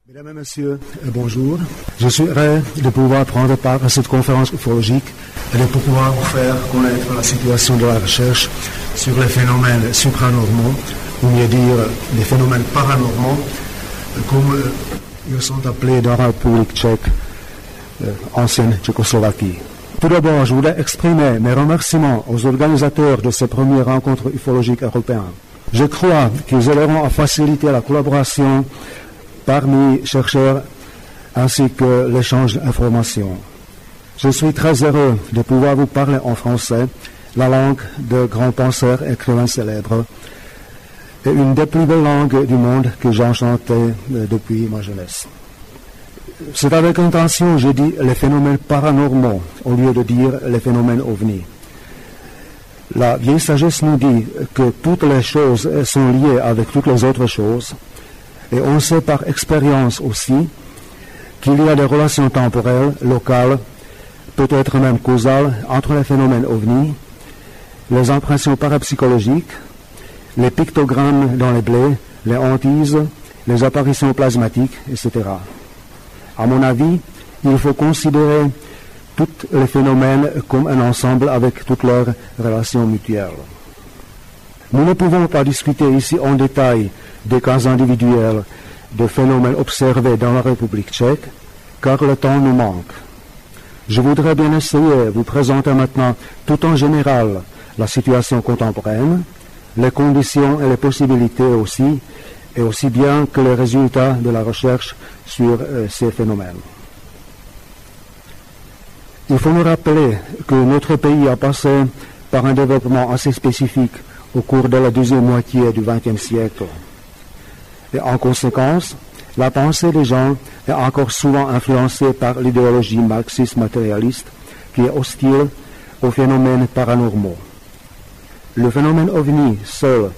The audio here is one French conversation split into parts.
Mesdames et messieurs, bonjour. Je suis heureux de pouvoir prendre part à cette conférence ufologique et de pouvoir vous faire connaître la situation de la recherche sur les phénomènes supranormaux, ou mieux dire les phénomènes paranormaux, comme ils sont appelés dans la République tchèque, ancienne Tchécoslovaquie. Tout d'abord, je voudrais exprimer mes remerciements aux organisateurs de ces premières rencontres ufologiques européennes. Je crois qu'ils aideront à faciliter la collaboration parmi chercheurs ainsi que l'échange d'informations. Je suis très heureux de pouvoir vous parler en français, la langue de grands penseurs et écrivains célèbres, et une des plus belles langues du monde que j'ai enchantée depuis ma jeunesse. C'est avec intention que j'ai dit les phénomènes paranormaux au lieu de dire les phénomènes ovnis. La vieille sagesse nous dit que toutes les choses sont liées avec toutes les autres choses, et on sait par expérience aussi qu'il y a des relations temporelles, locales, peut-être même causales, entre les phénomènes ovnis, les impressions parapsychologiques, les pictogrammes dans les blés, les hantises, les apparitions plasmatiques, etc. À mon avis, il faut considérer tous les phénomènes comme un ensemble avec toutes leurs relations mutuelles. Nous ne pouvons pas discuter ici en détail des cas individuels de phénomènes observés dans la République tchèque, car le temps nous manque. Je voudrais bien essayer de vous présenter maintenant tout en général la situation contemporaine, les conditions et les possibilités aussi, et aussi bien que les résultats de la recherche sur ces phénomènes. Il faut nous rappeler que notre pays a passé par un développement assez spécifique au cours de la deuxième moitié du XXe siècle. Et en conséquence, la pensée des gens est encore souvent influencée par l'idéologie marxiste-matérialiste qui est hostile aux phénomènes paranormaux. Le phénomène ovni seul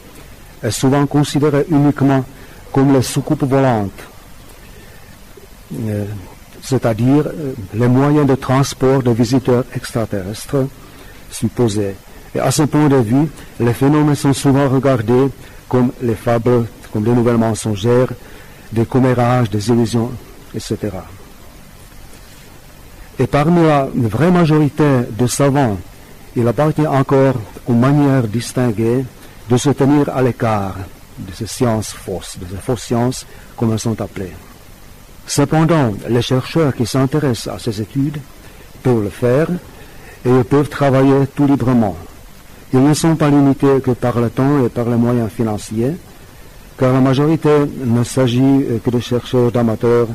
est souvent considéré uniquement comme les soucoupes volantes, c'est-à-dire les moyens de transport de visiteurs extraterrestres supposés. Et à ce point de vue, les phénomènes sont souvent regardés comme les fables, comme des nouvelles mensongères, des commérages, des illusions, etc. Et parmi la vraie majorité de savants, il appartient encore aux manières distinguées de se tenir à l'écart de ces sciences fausses, de ces fausses sciences, comme elles sont appelées. Cependant, les chercheurs qui s'intéressent à ces études peuvent le faire et ils peuvent travailler tout librement. Ils ne sont pas limités que par le temps et par les moyens financiers, car la majorité ne s'agit que de chercheurs d'amateurs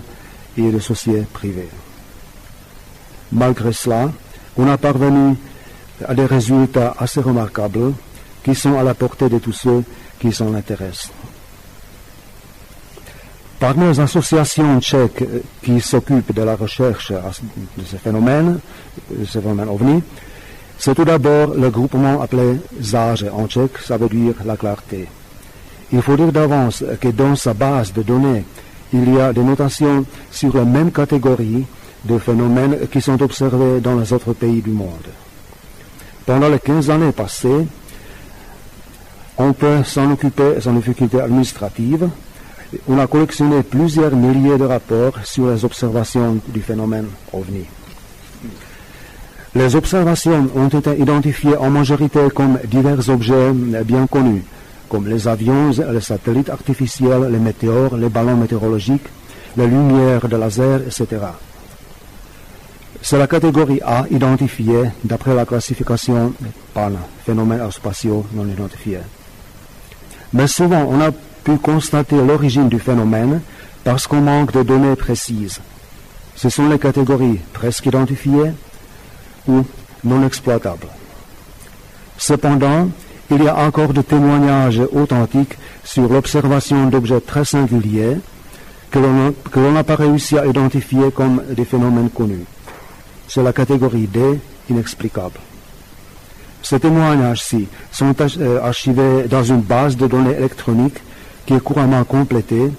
et de sociétés privées. Malgré cela, on a parvenu à des résultats assez remarquables qui sont à la portée de tous ceux qui s'en intéressent. Parmi les associations tchèques qui s'occupent de la recherche de ces phénomènes ovnis, c'est tout d'abord le groupement appelé Záře, en tchèque, ça veut dire la clarté. Il faut dire d'avance que dans sa base de données, il y a des notations sur la même catégorie de phénomènes qui sont observés dans les autres pays du monde. Pendant les 15 années passées, on peut s'en occuper sans difficulté administrative. On a collectionné plusieurs milliers de rapports sur les observations du phénomène OVNI. Les observations ont été identifiées en majorité comme divers objets bien connus, comme les avions, les satellites artificiels, les météores, les ballons météorologiques, les lumières de laser, etc. C'est la catégorie A identifiée d'après la classification PAN, phénomènes aérospatiaux non identifiés. Mais souvent, on a pu constater l'origine du phénomène parce qu'on manque de données précises. Ce sont les catégories presque identifiées ou non exploitables. Cependant, il y a encore des témoignages authentiques sur l'observation d'objets très singuliers que l'on n'a pas réussi à identifier comme des phénomènes connus. C'est la catégorie D, inexplicable. Ces témoignages-ci sont archivés dans une base de données électroniques qui est couramment complétée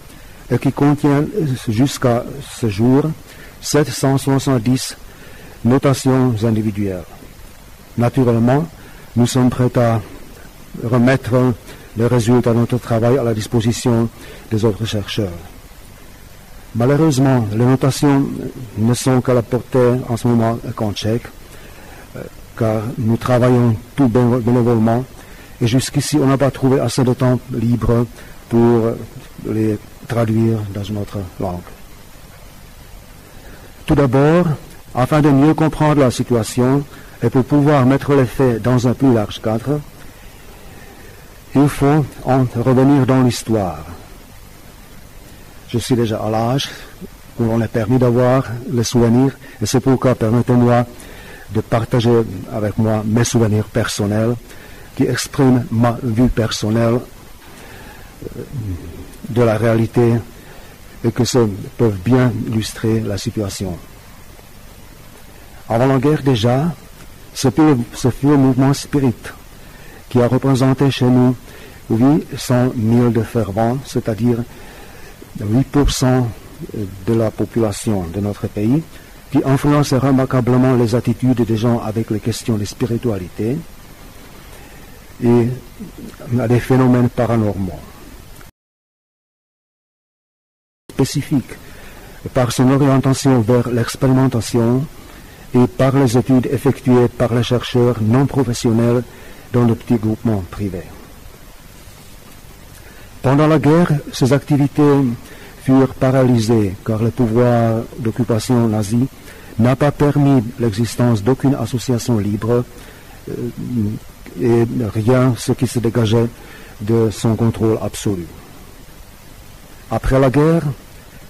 et qui contient jusqu'à ce jour 770 notations individuelles. Naturellement, nous sommes prêts à remettre les résultats de notre travail à la disposition des autres chercheurs. Malheureusement, les notations ne sont qu'à la portée en ce moment qu'en tchèque, car nous travaillons tout bénévolement et jusqu'ici on n'a pas trouvé assez de temps libre pour les traduire dans une autre langue. Tout d'abord, afin de mieux comprendre la situation et pour pouvoir mettre les faits dans un plus large cadre, il faut en revenir dans l'histoire. Je suis déjà à l'âge où on est permis d'avoir les souvenirs et c'est pourquoi permettez-moi de partager avec moi mes souvenirs personnels qui expriment ma vue personnelle de la réalité et que ça peuvent bien illustrer la situation. Avant la guerre déjà, ce fut le mouvement spirit qui a représenté chez nous 800 000 de fervents, c'est-à-dire 8% de la population de notre pays, qui influence remarquablement les attitudes des gens avec les questions de spiritualité et à des phénomènes paranormaux. Spécifique par son orientation vers l'expérimentation et par les études effectuées par les chercheurs non professionnels dans de petits groupements privés. Pendant la guerre, ces activités furent paralysées car le pouvoir d'occupation nazi n'a pas permis l'existence d'aucune association libre et rien ce qui se dégageait de son contrôle absolu. Après la guerre,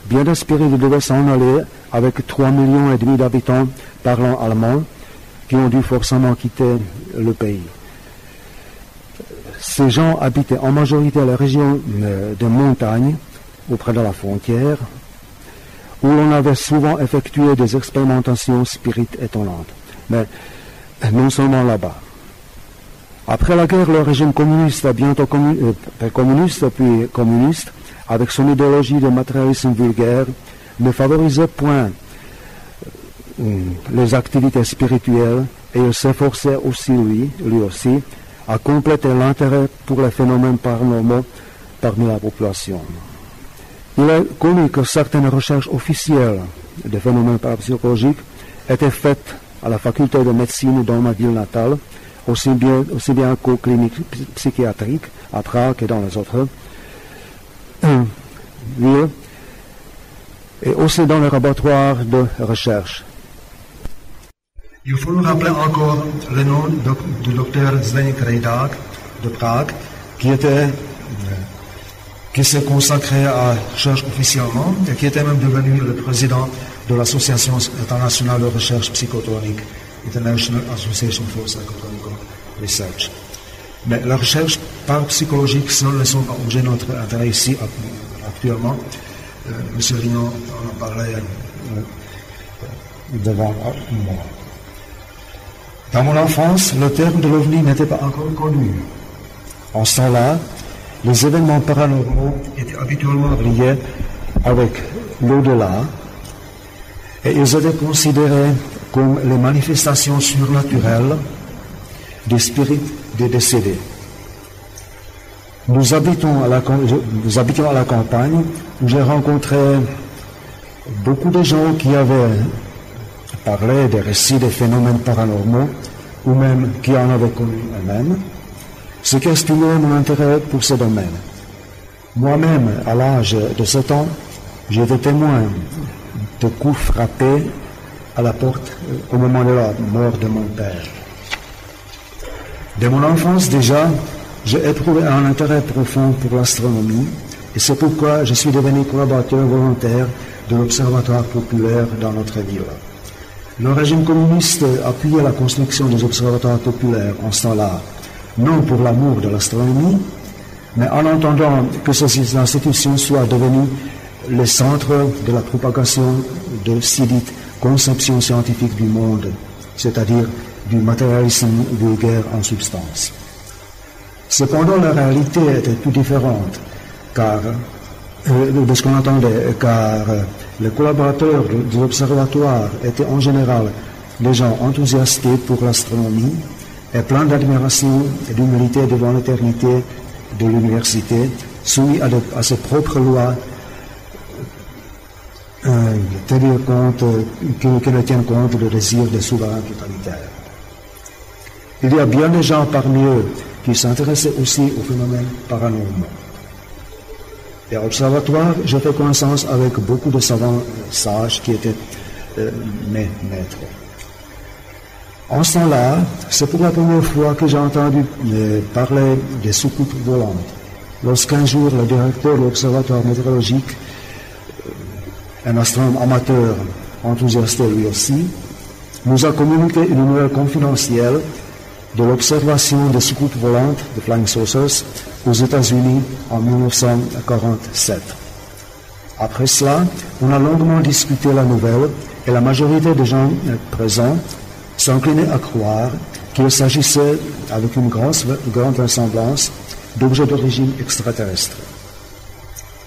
bien des spirites devaient s'en aller avec 3,5 millions d'habitants parlant allemand qui ont dû forcément quitter le pays. Ces gens habitaient en majorité la région des montagnes, auprès de la frontière, où l'on avait souvent effectué des expérimentations spirites étonnantes. Mais non seulement là-bas. Après la guerre, le régime communiste, bientôt communiste puis communiste, avec son idéologie de matérialisme vulgaire, ne favorisait point les activités spirituelles et il s'efforçait aussi, lui aussi, à compléter l'intérêt pour les phénomènes paranormaux parmi la population. Il est connu que certaines recherches officielles de phénomènes parapsychologiques étaient faites à la faculté de médecine dans ma ville natale, aussi bien qu'aux cliniques psychiatriques à Prague et dans les autres villes, et aussi dans les laboratoires de recherche. Il faut nous rappeler encore le nom du docteur Zdeněk Rejdák de Prague, qui s'est consacré à la recherche officiellement et qui était même devenu le président de l'Association internationale de recherche psychotronique, International Association for Psychotronic Research. Mais la recherche parapsychologique seule ne sont pas objet de notre intérêt ici actuellement. M. Rignon en a parlé devant moi. Dans mon enfance, le terme de l'OVNI n'était pas encore connu. En ce temps-là, les événements paranormaux étaient habituellement liés avec l'au-delà et ils étaient considérés comme les manifestations surnaturelles des spirites des décédés. Nous habitons à la campagne où j'ai rencontré beaucoup de gens qui avaient parlé des récits des phénomènes paranormaux ou même qui en avaient connu eux-mêmes, ce qui a stimulé mon intérêt pour ce domaine. Moi-même, à l'âge de 7 ans, j'ai été témoin de coups frappés à la porte au moment de la mort de mon père. Dès mon enfance déjà, j'ai éprouvé un intérêt profond pour l'astronomie et c'est pourquoi je suis devenu collaborateur volontaire de l'Observatoire populaire dans notre ville. Le régime communiste appuyait la construction des observatoires populaires en ce temps-là, non pour l'amour de l'astronomie, mais en entendant que ces institutions soient devenues les centres de la propagation de si dites conceptions scientifiques du monde, c'est-à-dire du matérialisme vulgaire en substance. Cependant, la réalité était tout différente de ce qu'on entendait, car les collaborateurs des observatoires étaient en général des gens enthousiastés pour l'astronomie et pleins d'admiration et d'humilité devant l'éternité de l'université, soumis à ses propres lois que ne tiennent compte du désir des souverains totalitaires. Il y a bien des gens parmi eux qui s'intéressaient aussi aux phénomènes paranormaux. Et à l'Observatoire, j'ai fait connaissance avec beaucoup de savants sages qui étaient mes maîtres. En ce temps-là, c'est pour la première fois que j'ai entendu parler des soucoupes volantes. Lorsqu'un jour, le directeur de l'Observatoire météorologique, un astronome amateur, enthousiasté lui aussi, nous a communiqué une nouvelle confidentielle de l'observation des soucoupes volantes, de Flying Saucers, aux États-Unis en 1947. Après cela, on a longuement discuté la nouvelle et la majorité des gens présents s'inclinaient à croire qu'il s'agissait, avec une grande vraisemblance, d'objets d'origine extraterrestre.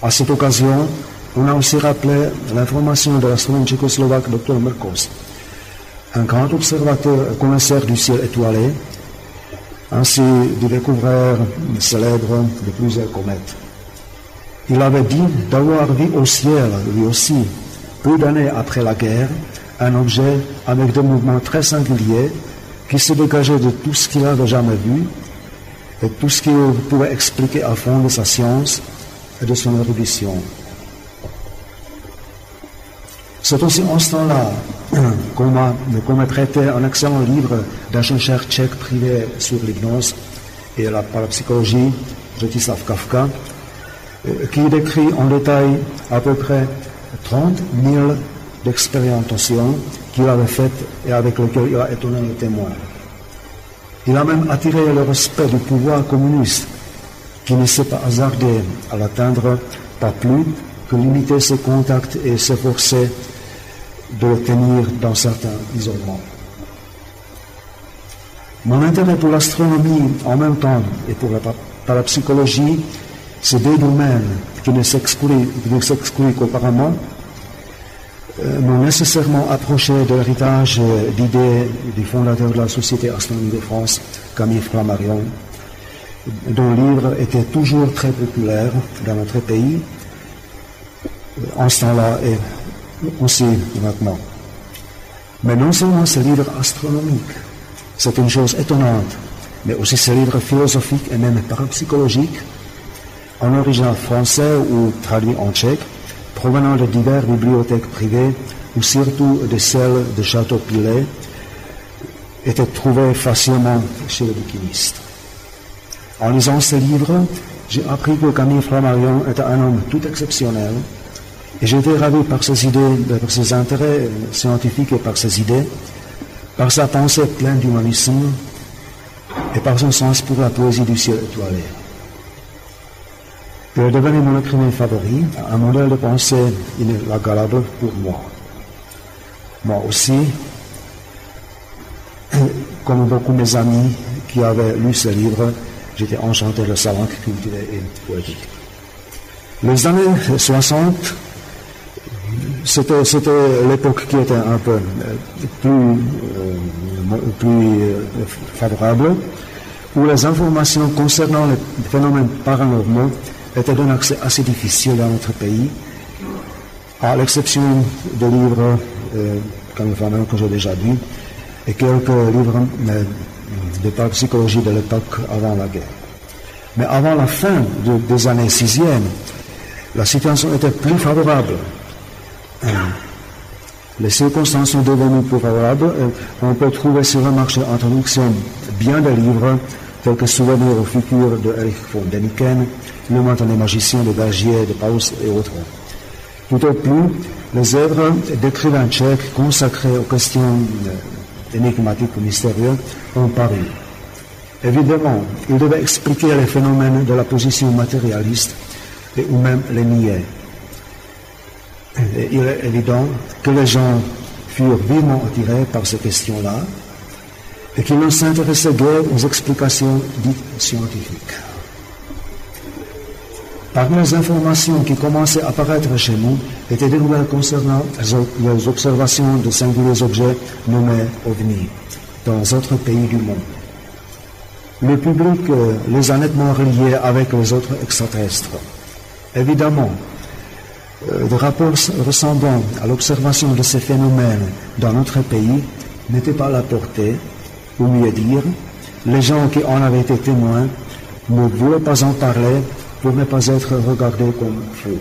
À cette occasion, on a aussi rappelé l'information de l'astronome tchécoslovaque Dr. Mrkos, un grand observateur connaisseur du ciel étoilé, ainsi du découvreur célèbre de plusieurs comètes. Il avait dit d'avoir vu au ciel, lui aussi, peu d'années après la guerre, un objet avec des mouvements très singuliers qui se dégageait de tout ce qu'il avait jamais vu et tout ce qu'il pouvait expliquer à fond de sa science et de son érudition. C'est aussi en ce temps-là qu'on m'a prêté un excellent livre d'un chercheur tchèque privé sur l'hypnose et la parapsychologie, Vratislav Kafka, qui décrit en détail à peu près 30 000 d'expérimentations qu'il avait faites et avec lesquelles il a étonné les témoins. Il a même attiré le respect du pouvoir communiste qui ne s'est pas hasardé à l'atteindre, pas plus que limiter ses contacts et s'efforcer de le tenir dans certains isolements. Mon intérêt pour l'astronomie en même temps et pour la parapsychologie, c'est deux domaines qui ne s'excluent qu'auparavant, m'ont nécessairement approché de l'héritage d'idées du fondateur de la Société astronomique de France, Camille Flammarion, dont le livre était toujours très populaire dans notre pays, en ce temps-là et aussi maintenant. Mais non seulement ce livre astronomique, c'est une chose étonnante, mais aussi ce livre philosophique et même parapsychologique, en original français ou traduit en tchèque, provenant de diverses bibliothèques privées ou surtout de celles de Château-Pilet, était trouvé facilement chez les bouquinistes. En lisant ce livre, j'ai appris que Camille Flammarion était un homme tout exceptionnel et j'étais ravi par ses idées, par ses intérêts scientifiques et par ses idées, par sa pensée pleine d'humanisme et par son sens pour la poésie du ciel étoilé. Il est devenu mon écrivain favori, un modèle de pensée inégalable pour moi. Moi aussi, comme beaucoup de mes amis qui avaient lu ce livre, j'étais enchanté de sa langue culturelle et poétique. Les années 60, c'était l'époque qui était un peu plus favorable, où les informations concernant les phénomènes paranormaux étaient d'un accès assez difficile dans notre pays, à l'exception des livres que j'ai déjà lus et quelques livres de parapsychologie de l'époque avant la guerre. Mais avant la fin des années 6e, la situation était plus favorable. Les circonstances sont devenues plus favorables. On peut trouver sur le marché en traduction bien des livres tels que Souvenirs aux futurs de Erich von Däniken, Le Maintenant magicien de Bergier, de Paus et autres. Tout au plus, les œuvres d'écrivains tchèques consacrées aux questions énigmatiques ou mystérieuses ont paru. Évidemment, ils devaient expliquer les phénomènes de la position matérialiste et ou même les nier. Et il est évident que les gens furent vivement attirés par ces questions-là et qu'ils ne s'intéressaient guère aux explications dites scientifiques. Parmi les informations qui commençaient à apparaître chez nous étaient des nouvelles concernant les observations de singuliers objets nommés ovnis dans d'autres pays du monde. Le public les a nettement reliés avec les autres extraterrestres. Évidemment, Des rapports ressemblant à l'observation de ces phénomènes dans notre pays n'étaient pas à la portée, ou mieux dire, les gens qui en avaient été témoins ne voulaient pas en parler pour ne pas être regardés comme fous.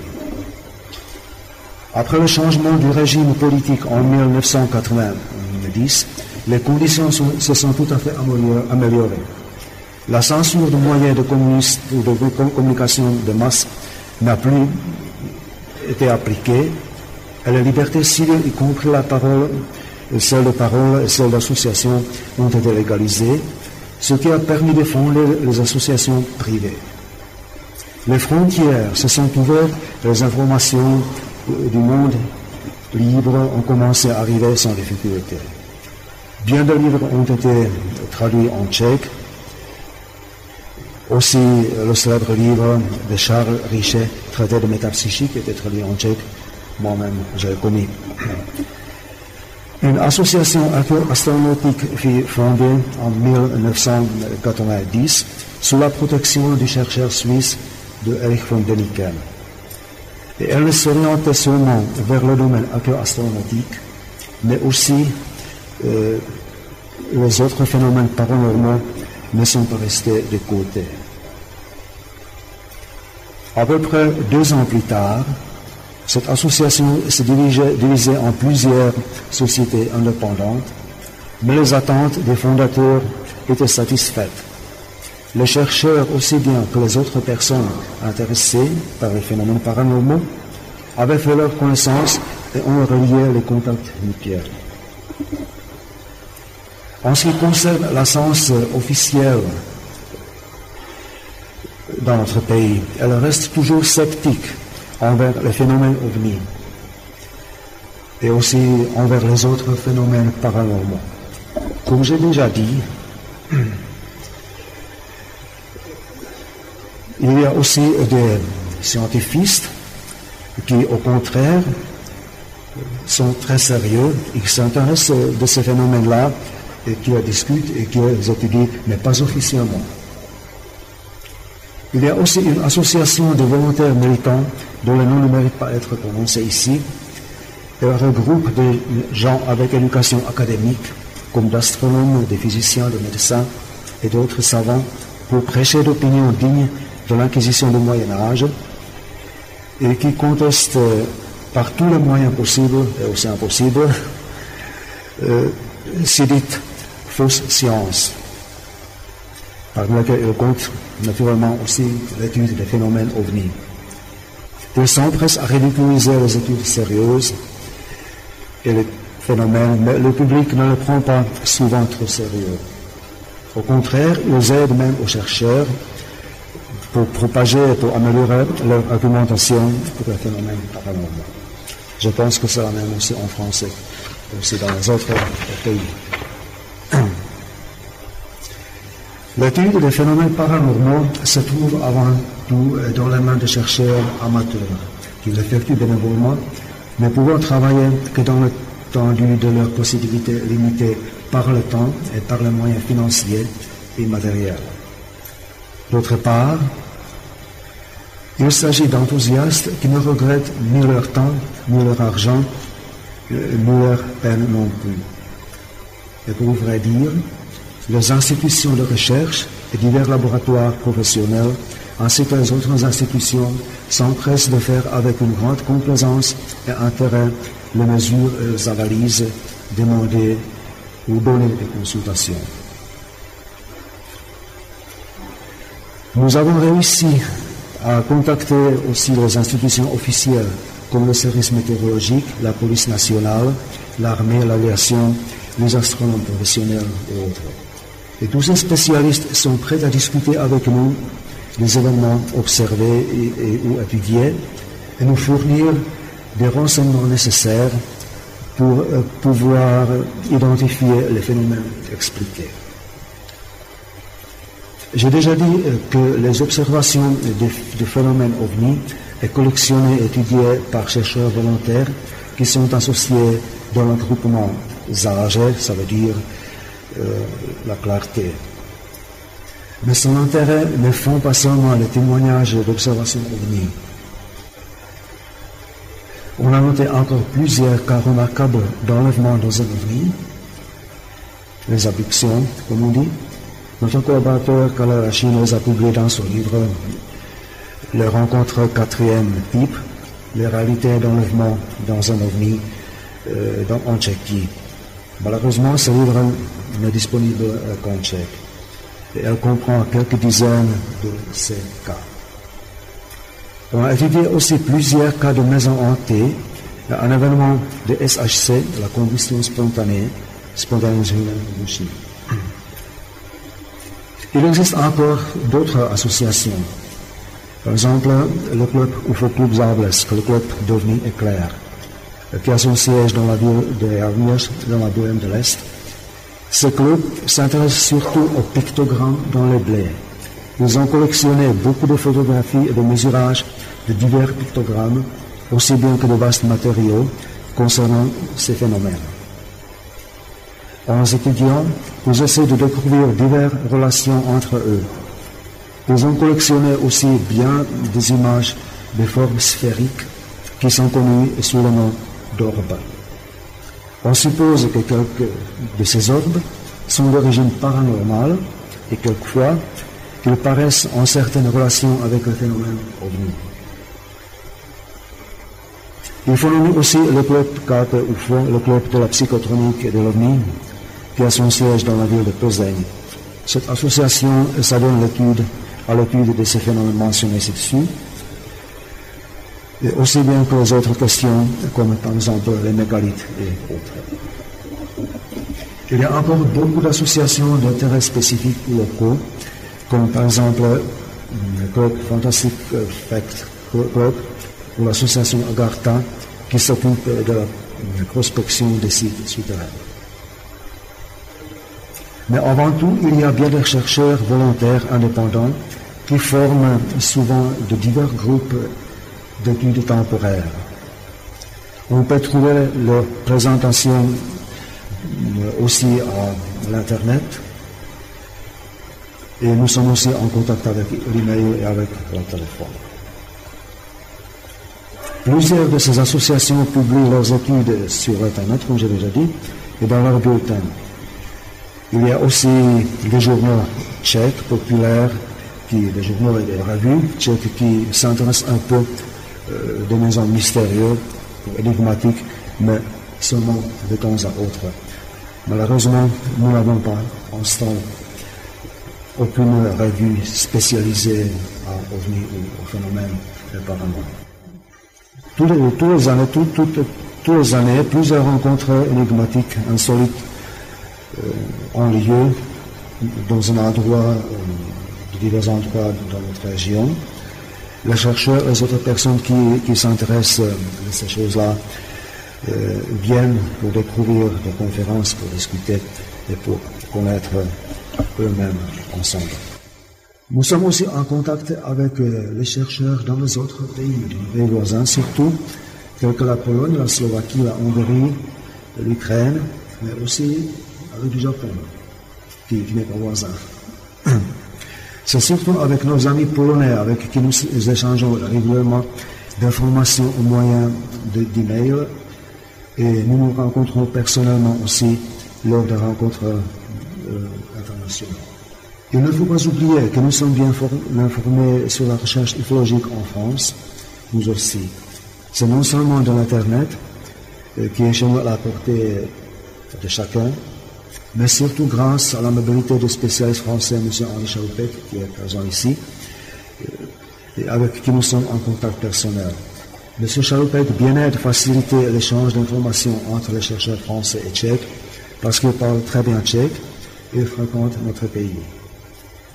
Après le changement du régime politique en 1990, les conditions se sont tout à fait améliorées. La censure de moyens de communication de masse n'a plus été appliquée et les libertés civiles, y compris la parole, celle de parole et celle d'association, ont été légalisées, ce qui a permis de fonder les associations privées. Les frontières se sont ouvertes et les informations du monde libre ont commencé à arriver sans difficulté. Bien de livres ont été traduits en tchèque. Aussi, le célèbre livre de Charles Richet, Traité de métapsychique, était traduit en tchèque. Moi-même, je l'ai connu. Une association astronautique fut fondée en 1990 sous la protection du chercheur suisse de Erich von Däniken. Et elle ne s'orientait seulement vers le domaine astronautique, mais aussi les autres phénomènes paranormaux ne sont pas restés de côté. À peu près 2 ans plus tard, cette association se divisait en plusieurs sociétés indépendantes, mais les attentes des fondateurs étaient satisfaites. Les chercheurs, aussi bien que les autres personnes intéressées par les phénomènes paranormaux, avaient fait leur connaissance et ont relié les contacts mutuels. En ce qui concerne la science officielle dans notre pays, elle reste toujours sceptique envers les phénomènes ovnis et aussi envers les autres phénomènes paranormaux. Comme j'ai déjà dit, il y a aussi des scientifiques qui, au contraire, sont très sérieux et qui s'intéressent de ces phénomènes-là et qui les discutent et qui les étudient, mais pas officiellement. Il y a aussi une association de volontaires militants dont le nom ne mérite pas d'être prononcé ici. Elle regroupe des gens avec éducation académique, comme d'astronomes, des physiciens, des médecins et d'autres savants, pour prêcher d'opinions dignes de l'Inquisition du Moyen-Âge et qui contestent par tous les moyens possibles et aussi impossibles ces dites fausses sciences, parmi lesquelles il compte naturellement aussi l'étude des phénomènes ovnis. Ils s'empressent à ridiculiser les études sérieuses et les phénomènes, mais le public ne les prend pas souvent trop sérieux. Au contraire, ils aident même aux chercheurs pour propager et pour améliorer leur argumentation pour les phénomènes paranormaux. Je pense que c'est la même aussi en France et aussi dans les autres pays. L'étude des phénomènes paranormaux se trouve avant tout dans les mains de chercheurs amateurs qui l'effectuent bénévolement, ne pouvant travailler que dans l'étendue de leurs possibilités limitées par le temps et par les moyens financiers et matériels. D'autre part, il s'agit d'enthousiastes qui ne regrettent ni leur temps, ni leur argent, ni leur peine non plus. Et pour vrai dire, les institutions de recherche et divers laboratoires professionnels, ainsi que les autres institutions, s'empressent de faire avec une grande complaisance et intérêt les mesures et les analyses demandées ou donner des consultations. Nous avons réussi à contacter aussi les institutions officielles comme le service météorologique, la police nationale, l'armée, l'aviation, les astronomes professionnels et autres. Et tous ces spécialistes sont prêts à discuter avec nous des événements observés ou étudiés et nous fournir des renseignements nécessaires pour pouvoir identifier les phénomènes expliqués. J'ai déjà dit que les observations de phénomènes ovnis est collectionnées et étudiées par chercheurs volontaires qui sont associés dans le groupement ZAGE, ça veut dire la clarté. Mais son intérêt ne font pas seulement les témoignages d'observations ovnis. On a noté encore plusieurs cas remarquables d'enlèvement dans un ovni, les abductions, comme on dit. Notre collaborateur Kalle Rachine les a publiés dans son livre Les rencontres quatrième type, les réalités d'enlèvement dans un ovni en Tchéquie. Malheureusement, ce livre n'est disponible qu'en tchèque. Et elle comprend quelques dizaines de ces cas. On a étudié aussi plusieurs cas de maisons hantées, un événement de SHC, la combustion spontanée machine. Il existe encore d'autres associations. Par exemple, le club UFO Club Záblesk, le club d'OVNI Éclair, qui a son siège dans la ville de Hermiès, dans la Bohème de l'Est. Ce club s'intéresse surtout aux pictogrammes dans les blés. Ils ont collectionné beaucoup de photographies et de mesurages de divers pictogrammes, aussi bien que de vastes matériaux concernant ces phénomènes. En étudiant, ils essaient de découvrir diverses relations entre eux. Ils ont collectionné aussi bien des images de formes sphériques qui sont connues sous le nom d'orbes. On suppose que quelques de ces orbes sont d'origine paranormale et quelquefois qu'ils paraissent en certaines relations avec le phénomène ovni. Il faut nommer aussi le club KP UFO, le club de la psychotronique et de l'OVNI, qui a son siège dans la ville de Plzeň. Cette association s'adonne à l'étude de ces phénomènes mentionnés ci-dessus, et aussi bien que les autres questions, comme par exemple les mégalithes et autres. Il y a encore beaucoup d'associations d'intérêt spécifiques ou locaux, comme par exemple le club Fantastic Fact Club ou l'association Agartha, qui s'occupe de la prospection des sites souterrains. Mais avant tout, il y a bien des chercheurs volontaires indépendants qui forment souvent de divers groupes d'études temporaires. On peut trouver leurs présentations aussi à l'Internet et nous sommes aussi en contact avec l'email et avec le téléphone. Plusieurs de ces associations publient leurs études sur Internet, comme j'ai déjà dit, et dans leurs bulletins. Il y a aussi des journaux tchèques populaires, des journaux et des revues tchèques qui s'intéressent un peu des maisons mystérieuses, énigmatiques, mais seulement de temps à autre. Malheureusement, nous n'avons pas en ce temps aucune revue spécialisée à OVNI ou au phénomène paranormal. Toutes les années, plusieurs rencontres énigmatiques, insolites, ont lieu dans un endroit, de divers endroits dans notre région. Les chercheurs et les autres personnes qui s'intéressent à ces choses-là viennent pour découvrir des conférences, pour discuter et pour connaître eux-mêmes ensemble. Nous sommes aussi en contact avec les chercheurs dans les autres pays, dans les voisins surtout, tels que la Pologne, la Slovaquie, la Hongrie, l'Ukraine, mais aussi avec du Japon, qui n'est pas voisin. C'est surtout avec nos amis polonais avec qui nous échangeons régulièrement d'informations au moyen d'email et nous nous rencontrons personnellement aussi lors de rencontres internationales. Il ne faut pas oublier que nous sommes bien informés sur la recherche ufologique en France, nous aussi. C'est non seulement dans l'Internet, qui est chez nous à la portée de chacun, mais surtout grâce à la mobilité du spécialiste français, M. Henri Chaloupet, qui est présent ici, et avec qui nous sommes en contact personnel. M. Chaloupet bien aide à faciliter l'échange d'informations entre les chercheurs français et tchèques, parce qu'il parle très bien tchèque et fréquente notre pays.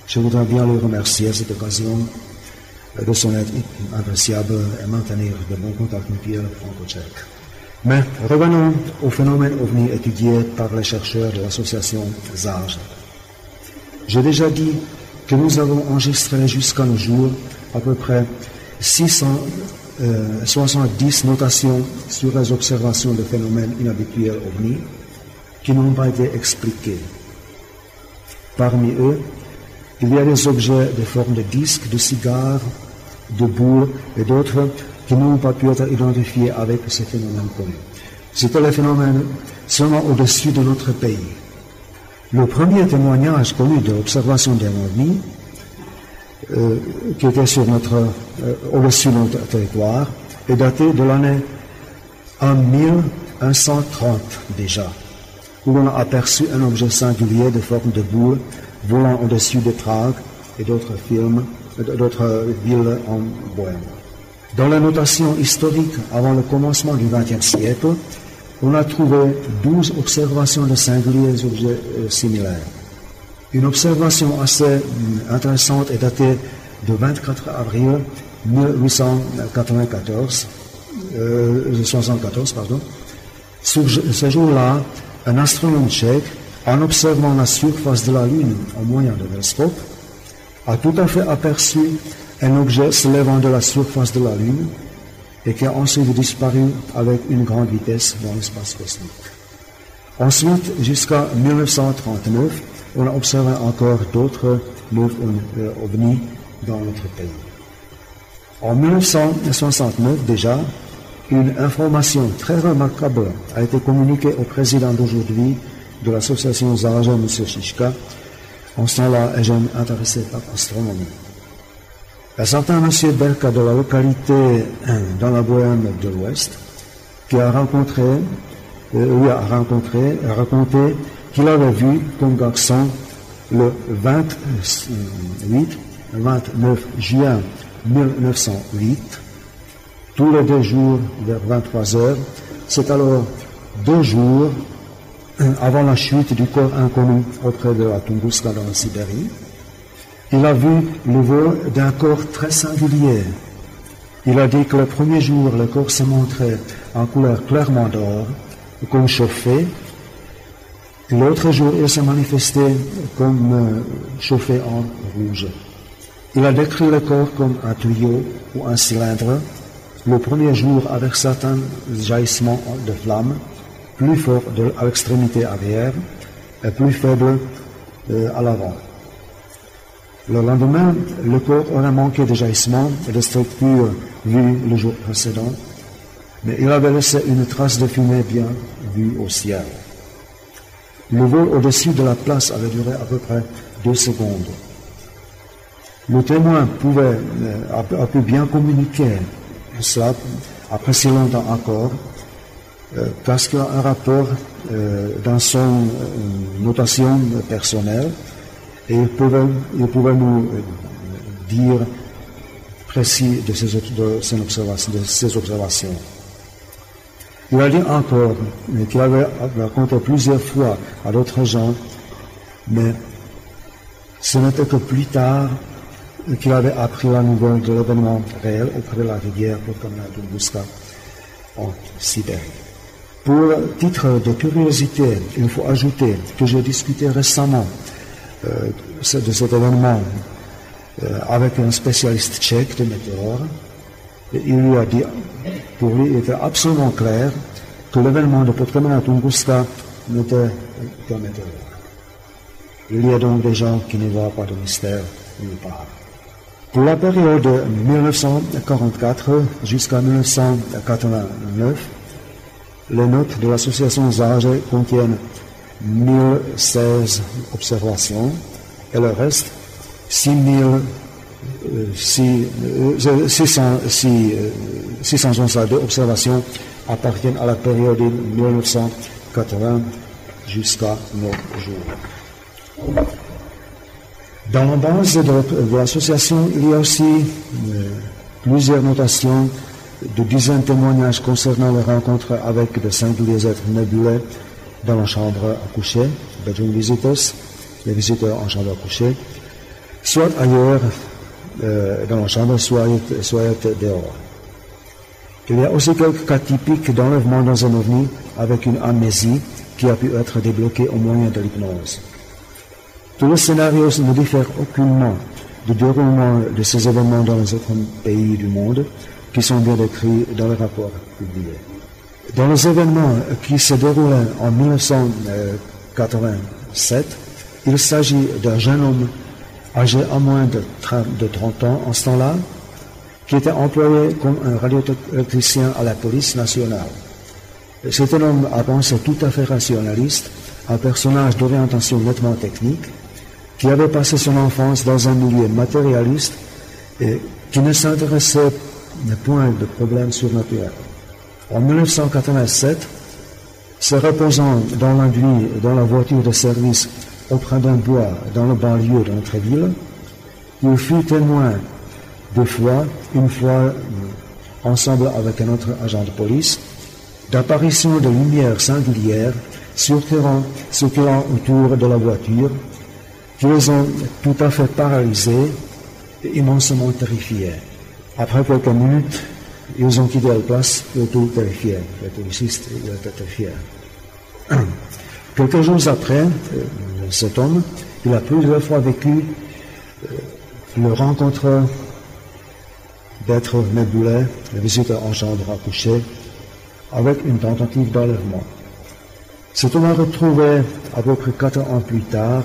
Je voudrais bien le remercier à cette occasion de son aide appréciable et maintenir de bons contacts mutuels franco-tchèques. Mais revenons au phénomène OVNI étudié par les chercheurs de l'association ZAGE. J'ai déjà dit que nous avons enregistré jusqu'à nos jours à peu près 670 notations sur les observations de phénomènes inhabituels OVNI qui n'ont pas été expliqués. Parmi eux, il y a des objets de forme de disques, de cigares, de boules et d'autres qui n'ont pas pu être identifiés avec ces phénomènes connus. C'était le phénomène seulement au-dessus de notre pays. Le premier témoignage connu de l'observation d'un ovni, qui était au-dessus de notre territoire, est daté de l'année 1130 déjà, où l'on a aperçu un objet singulier de forme de boule volant au-dessus de Prague et d'autres villes en Bohême. Dans la notation historique avant le commencement du XXe siècle, on a trouvé 12 observations de singuliers objets similaires. Une observation assez intéressante est datée de 24 avril 1874, Sur ce jour-là, un astronome tchèque, en observant la surface de la Lune au moyen d'un télescope, a tout à fait aperçu un objet se levant de la surface de la Lune et qui a ensuite disparu avec une grande vitesse dans l'espace cosmique. Ensuite, jusqu'à 1939, on a observé encore d'autres ovnis dans notre pays. En 1969 déjà, une information très remarquable a été communiquée au président d'aujourd'hui de l'association Zaraja, M. Chichka. En ce temps-là, Eugène intéressé par l'astronomie. Un certain M. Belka de la localité dans la Bohême de l'Ouest, qui a raconté qu'il avait vu comme garçon le 29 juin 1908, tous les 2 jours vers 23 heures. C'est alors 2 jours avant la chute du corps inconnu auprès de la Tunguska dans la Sibérie. Il a vu le vol d'un corps très singulier. Il a dit que le premier jour, le corps se montrait en couleur clairement d'or, comme chauffé. L'autre jour, il se manifestait comme chauffé en rouge. Il a décrit le corps comme un tuyau ou un cylindre, le premier jour avec certains jaillissements de flammes, plus forts à l'extrémité arrière et plus faibles à l'avant. Le lendemain, le corps aurait manqué de jaillissements et de structure vus le jour précédent, mais il avait laissé une trace de fumée bien vue au ciel. Le vol au-dessus de la place avait duré à peu près 2 secondes. Le témoin a pu bien communiquer cela après si longtemps encore, parce qu'il a un rapport dans son notation personnelle, et il pouvait nous dire précis de ses observations. Il a dit encore qu'il avait raconté plusieurs fois à d'autres gens, mais ce n'était que plus tard qu'il avait appris la nouvelle de l'événement réel auprès de la rivière Tunguska en Sibérie. Pour titre de curiosité, il faut ajouter que j'ai discuté récemment de cet événement avec un spécialiste tchèque de météores, et il lui a dit, pour lui, il était absolument clair que l'événement de Podkamena Tunguska n'était qu'un météore. Il y a donc des gens qui ne voient pas de mystère nulle part. Pour la période 1944 jusqu'à 1989, les notes de l'association Zaraja contiennent 1016 observations et le reste, 662 observations appartiennent à la période de 1980 jusqu'à nos jours. Dans la base de l'association, il y a aussi plusieurs notations de dizaines de témoignages concernant les rencontres avec de singuliers êtres nébuleux dans la chambre à coucher, bedroom visitors, les visiteurs en chambre à coucher, soit ailleurs dans la chambre, soit dehors. Il y a aussi quelques cas typiques d'enlèvement dans un ovni avec une amnésie qui a pu être débloquée au moyen de l'hypnose. Tous les scénarios ne diffèrent aucunement du déroulement de ces événements dans les autres pays du monde qui sont bien décrits dans les rapports publiés. Dans les événements qui se déroulaient en 1987, il s'agit d'un jeune homme âgé à moins de 30 ans en ce temps-là, qui était employé comme un radioélectricien à la police nationale. C'était un homme à pensée tout à fait rationaliste, un personnage d'orientation nettement technique, qui avait passé son enfance dans un milieu matérialiste et qui ne s'intéressait point de problèmes surnaturels. En 1987, se reposant dans la nuit dans la voiture de service auprès d'un bois dans le banlieue de notre ville, il fut témoin deux fois, une fois ensemble avec un autre agent de police, d'apparitions de lumières singulières circulant autour de la voiture qui les ont tout à fait paralysés et immensément terrifiés. Après quelques minutes, ils ont quitté la place, ils étaient terrifiés. Les policistes étaient terrifiés. Quelques jours après, cet homme, il a plusieurs fois vécu le rencontre d'être Neboulet, le visiteur en chambre à coucher, avec une tentative d'enlèvement. Cet homme a retrouvé à peu près 4 ans plus tard,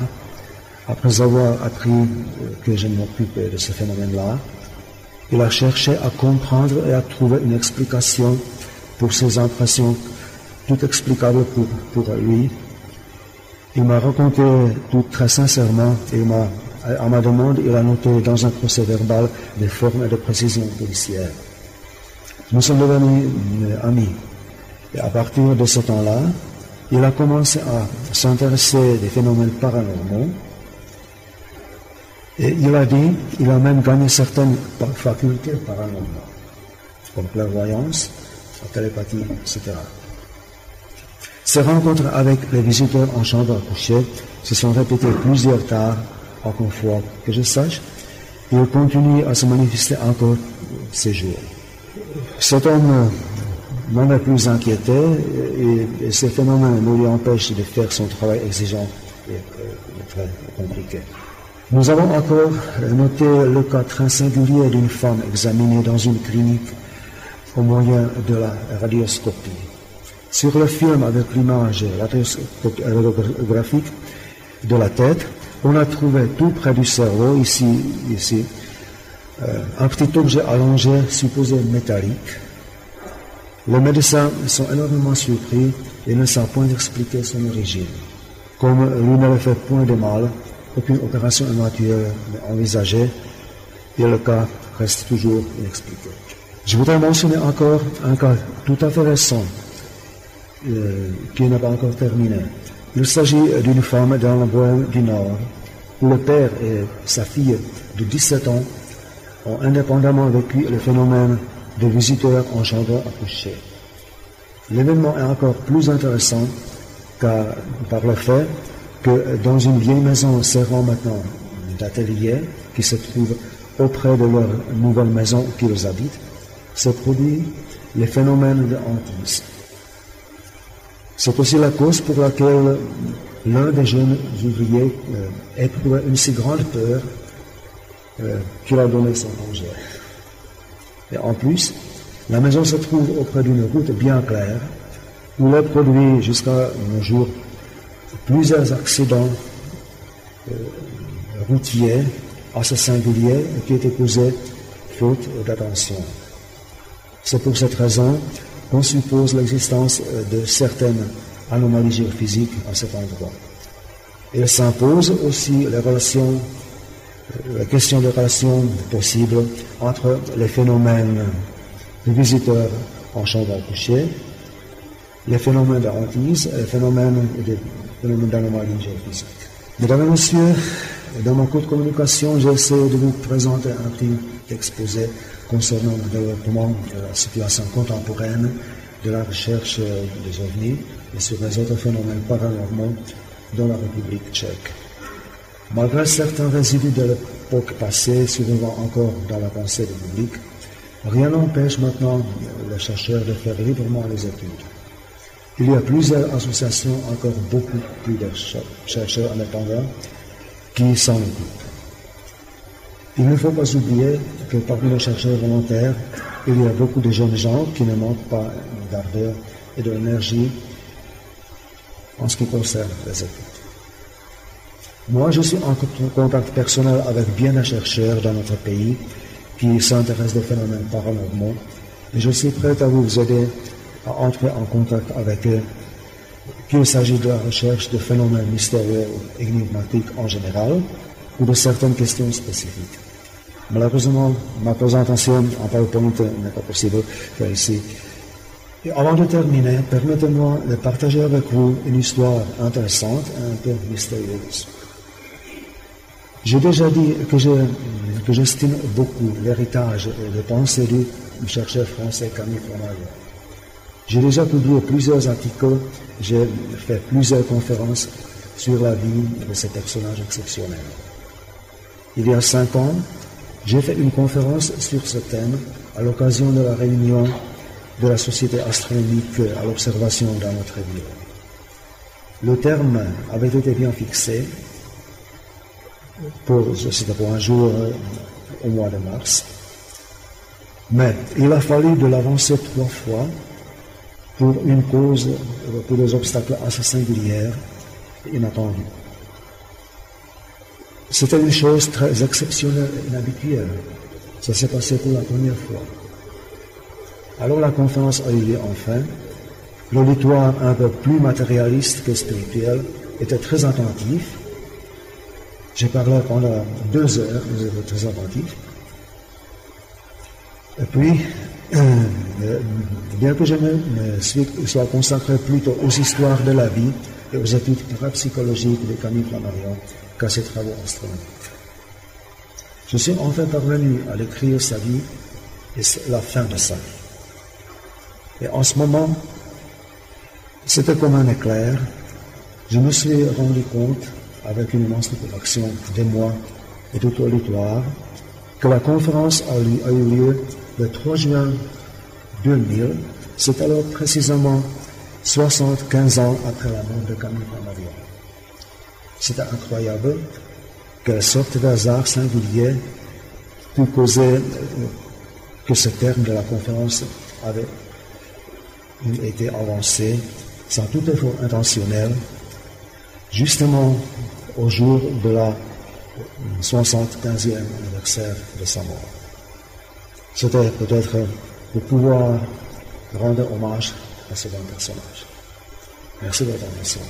après avoir appris que je m'occupais de ce phénomène-là. Il a cherché à comprendre et à trouver une explication pour ses impressions, tout explicable pour lui. Il m'a raconté tout très sincèrement et à ma demande, il a noté dans un procès verbal des formes et des précisions policières. Nous sommes devenus amis. Et à partir de ce temps-là, il a commencé à s'intéresser des phénomènes paranormaux. Et il a dit, il a même gagné certaines facultés paranormales, comme clairvoyance, télépathie, etc. Ces rencontres avec les visiteurs en chambre à coucher se sont répétées plusieurs fois que je sache, et il continue à se manifester encore ces jours. Cet homme m'avait plus inquiété et ces phénomènes ne lui empêchent de faire son travail exigeant et très compliqué. Nous avons encore noté le cas très singulier d'une femme examinée dans une clinique au moyen de la radioscopie. Sur le film avec l'image radiographique de la tête, on a trouvé tout près du cerveau, ici, un petit objet allongé, supposé métallique. Les médecins sont énormément surpris et ne savent point expliquer son origine. Comme lui n'avait fait point de mal, aucune opération éventuelle n'est envisagée et le cas reste toujours inexpliqué. Je voudrais mentionner encore un cas tout à fait récent qui n'est pas encore terminé. Il s'agit d'une femme dans la Bohème du Nord où le père et sa fille de 17 ans ont indépendamment vécu le phénomène de visiteurs en chambre à coucher. L'événement est encore plus intéressant par le fait que dans une vieille maison servant maintenant d'atelier qui se trouve auprès de leur nouvelle maison qu'ils habitent, se produit les phénomènes de hantise. C'est aussi la cause pour laquelle l'un des jeunes ouvriers éprouvait une si grande peur qu'il a donné son congé. Et en plus, la maison se trouve auprès d'une route bien claire où est produit jusqu'à nos jours plusieurs accidents routiers assez singuliers qui étaient causés faute d'attention. C'est pour cette raison qu'on suppose l'existence de certaines anomalies géophysiques à cet endroit. Il s'impose aussi la question de relations possibles entre les phénomènes de visiteurs en chambre à coucher, les phénomènes de hantise et les phénomènes d'anomalies géophysiques. Mesdames et messieurs, dans mon cours de communication, j'ai essayé de vous présenter un petit exposé concernant le développement de la situation contemporaine de la recherche des ovnis et sur les autres phénomènes paranormaux dans la République tchèque. Malgré certains résidus de l'époque passée survivant encore dans la pensée du public, rien n'empêche maintenant les chercheurs de faire librement les études. Il y a plusieurs associations, encore beaucoup plus de chercheurs indépendants qui s'en occupent. Il ne faut pas oublier que parmi les chercheurs volontaires, il y a beaucoup de jeunes gens qui ne manquent pas d'ardeur et d'énergie en ce qui concerne les études. Moi, je suis en contact personnel avec bien des chercheurs dans notre pays qui s'intéresse aux phénomènes paranormaux, et je suis prêt à vous aider à entrer en contact avec eux, qu'il s'agisse de la recherche de phénomènes mystérieux ou énigmatiques en général, ou de certaines questions spécifiques. Malheureusement, ma présentation en PowerPoint n'est pas possible faire ici. Et avant de terminer, permettez-moi de partager avec vous une histoire intéressante et un peu mystérieuse. J'ai déjà dit que j'estime beaucoup l'héritage et les pensées du chercheur français Camille Flammarion. J'ai déjà publié plusieurs articles, j'ai fait plusieurs conférences sur la vie de ces personnages exceptionnels. Il y a 5 ans, j'ai fait une conférence sur ce thème à l'occasion de la réunion de la Société astronomique à l'observation dans notre ville. Le terme avait été bien fixé c'était pour un jour au mois de mars, mais il a fallu de l'avancer 3 fois pour une cause, pour des obstacles assez singuliers et inattendus. C'était une chose très exceptionnelle et inhabituelle. Ça s'est passé pour la première fois. Alors la conférence a eu lieu enfin. L'auditoire, un peu plus matérialiste que spirituel, était très attentif. J'ai parlé pendant 2 heures, ils étaient très attentifs. Et puis, bien que je me sois consacré plutôt aux histoires de la vie et aux études parapsychologiques de Camille Flammarion qu'à ses travaux astronomiques. Je suis enfin parvenu à l'écrire sa vie et la fin de sa vie. Et en ce moment, c'était comme un éclair. Je me suis rendu compte, avec une immense stupéfaction de moi et tout l'auditoire, que la conférence a eu lieu le 3 juin 2000. C'est alors précisément 75 ans après la mort de Camille Flammarion. C'était incroyable quelle sorte d'hasard singulier put causer que ce terme de la conférence avait été avancé sans tout effort intentionnel, justement au jour de la 75e anniversaire de sa mort. C'était peut-être pour pouvoir rendre hommage à ce grand personnage. Merci de votre attention.